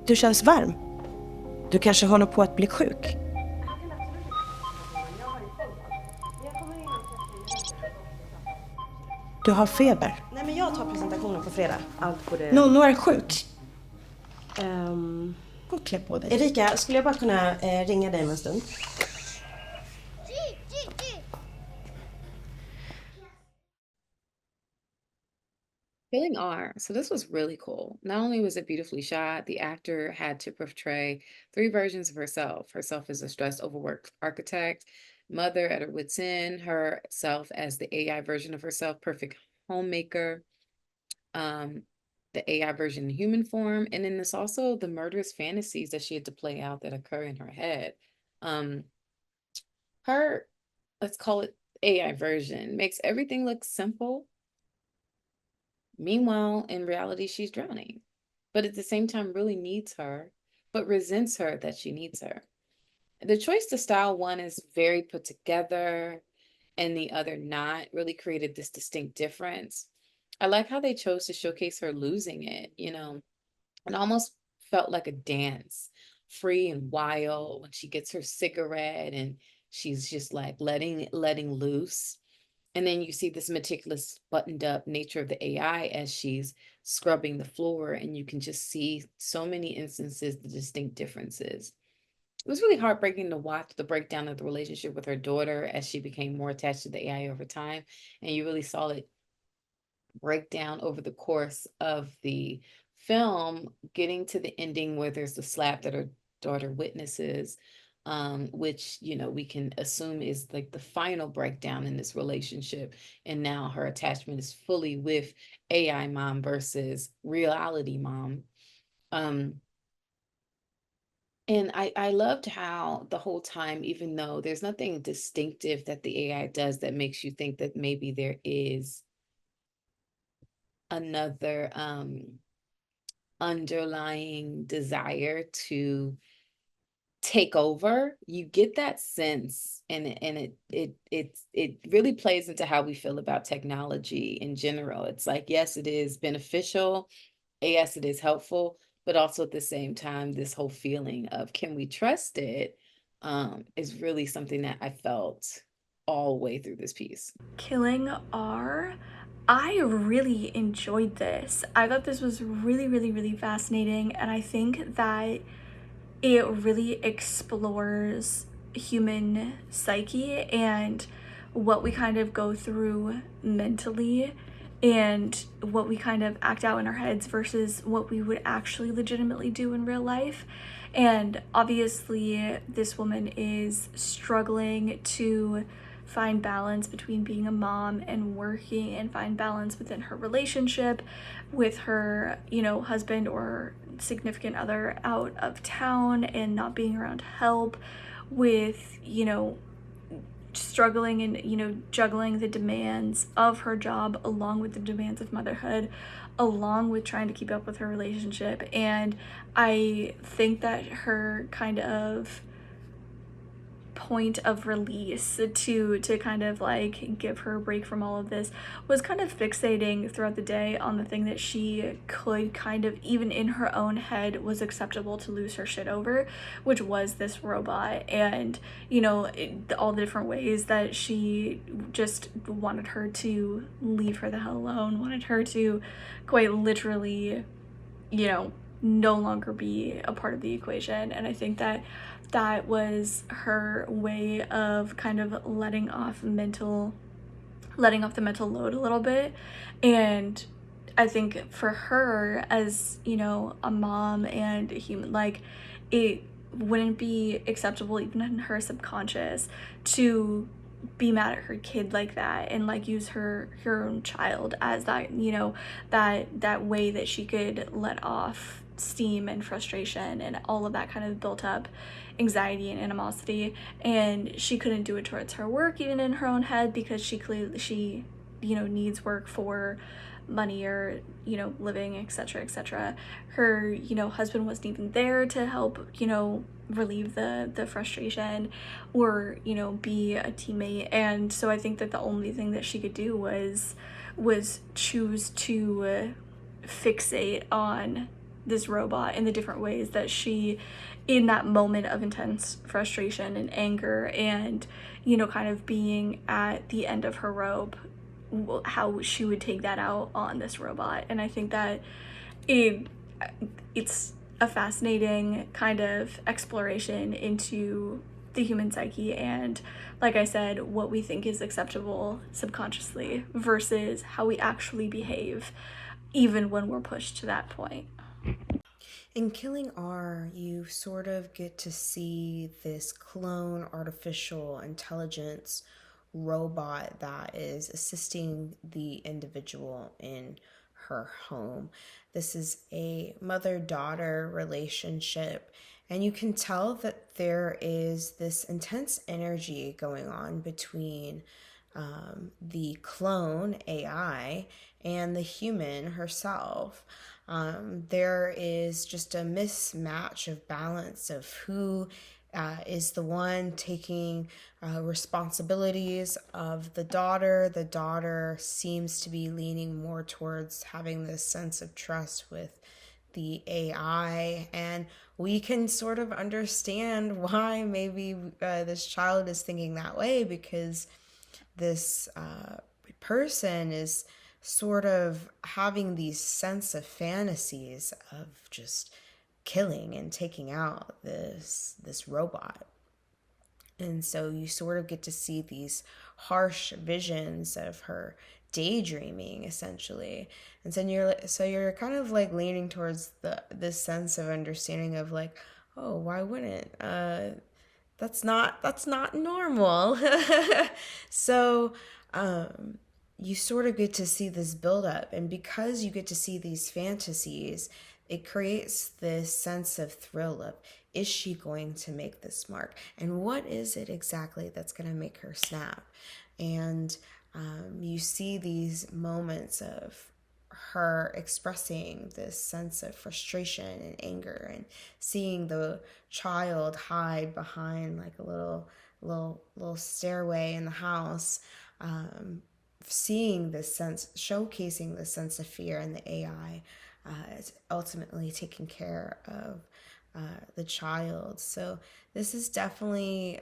Du känns varm. Du kanske håller på att bli sjuk. Du har feber. Nej, men jag tar presentationen på fredag. Allt borde... Nonno är sjuk. Gå klä på dig. Erika, skulle jag bara kunna ringa dig om en stund? Feeling R. So this was really cool. Not only was it beautifully shot, the actor had to portray three versions of herself. Herself as a stressed, overworked architect, mother at her wit's end, herself as the AI version of herself, perfect homemaker, um, the AI version in human form, and then there's also the murderous fantasies that she had to play out that occur in her head. Um, her, let's call it AI version, makes everything look simple. Meanwhile, in reality, she's drowning, but at the same time, really needs her, but resents her that she needs her. The choice to style one is very put together and the other not really created this distinct difference. I like how they chose to showcase her losing it, it almost felt like a dance, free and wild when she gets her cigarette and she's just like letting loose. And then you see this meticulous buttoned up nature of the AI as she's scrubbing the floor, and you can just see so many instances, the distinct differences. It was really heartbreaking to watch the breakdown of the relationship with her daughter as she became more attached to the AI over time. And you really saw it break down over the course of the film, getting to the ending where there's the slap that her daughter witnesses, which we can assume is like the final breakdown in this relationship. And now her attachment is fully with AI mom versus reality mom. And I loved how the whole time, even though there's nothing distinctive that the AI does that makes you think that maybe there is another underlying desire to take over, you get that sense, and it really plays into how we feel about technology in general. It's like, yes, it is beneficial, yes, it is helpful, but also at the same time, this whole feeling of can we trust it is really something that I felt all the way through this piece. Killing R. I really enjoyed this. I thought this was really, really, really fascinating, and I think that it really explores human psyche and what we kind of go through mentally and what we kind of act out in our heads versus what we would actually legitimately do in real life. And obviously, this woman is struggling to find balance between being a mom and working, and find balance within her relationship with her, husband or significant other out of town and not being around to help, with, struggling and, juggling the demands of her job along with the demands of motherhood, along with trying to keep up with her relationship. And I think that her kind of point of release to kind of like give her a break from all of this was kind of fixating throughout the day on the thing that she could kind of, even in her own head, was acceptable to lose her shit over, which was this robot. And all the different ways that she just wanted her to leave her the hell alone, wanted her to quite literally no longer be a part of the equation. And I think that was her way of kind of letting off the mental load a little bit. And I think for her, as a mom and a human, like, it wouldn't be acceptable even in her subconscious to be mad at her kid like that and like use her own child as that that way that she could let off steam and frustration and all of that kind of built up anxiety and animosity. And she couldn't do it towards her work, even in her own head, because she needs work for money or living, etc., etc. Her husband wasn't even there to help relieve the frustration or be a teammate. And so I think that the only thing that she could do was choose to fixate on this robot and the different ways that she, in that moment of intense frustration and anger and, you know, kind of being at the end of her rope, how she would take that out on this robot. And I think that it's a fascinating kind of exploration into the human psyche and, like I said, what we think is acceptable subconsciously versus how we actually behave even when we're pushed to that point. In Killing R, you sort of get to see this clone artificial intelligence robot that is assisting the individual in her home. This is a mother-daughter relationship, and you can tell that there is this intense energy going on between the clone AI and the human herself. There is just a mismatch of balance of who is the one taking responsibilities of the daughter. The daughter seems to be leaning more towards having this sense of trust with the AI, and we can sort of understand why maybe this child is thinking that way, because this person is sort of having these sense of fantasies of just killing and taking out this robot. And so you sort of get to see these harsh visions of her daydreaming, essentially. And so you're kind of like leaning towards this sense of understanding of like, oh, why wouldn't that's not normal. So you sort of get to see this buildup, and because you get to see these fantasies, it creates this sense of thrill of, is she going to make this mark? And what is it exactly that's going to make her snap? And you see these moments of her expressing this sense of frustration and anger, and seeing the child hide behind like a little stairway in the house, seeing this sense, showcasing this sense of fear, and the AI is ultimately taking care of the child. So this is definitely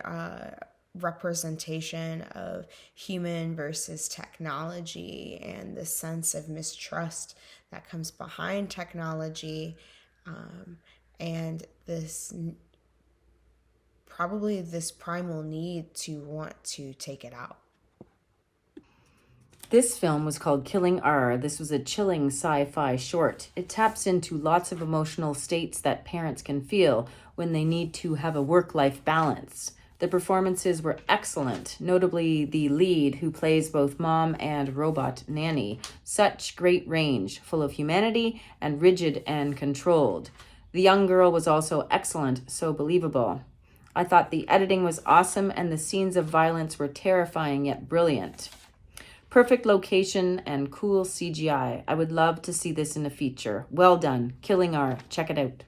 representation of human versus technology, and the sense of mistrust that comes behind technology, and this primal need to want to take it out. This film was called Killing R. This was a chilling sci-fi short. It taps into lots of emotional states that parents can feel when they need to have a work-life balance. The performances were excellent, notably the lead, who plays both mom and robot nanny. Such great range, full of humanity and rigid and controlled. The young girl was also excellent, so believable. I thought the editing was awesome, and the scenes of violence were terrifying yet brilliant. Perfect location and cool CGI. I would love to see this in a feature. Well done. Killing R. Check it out.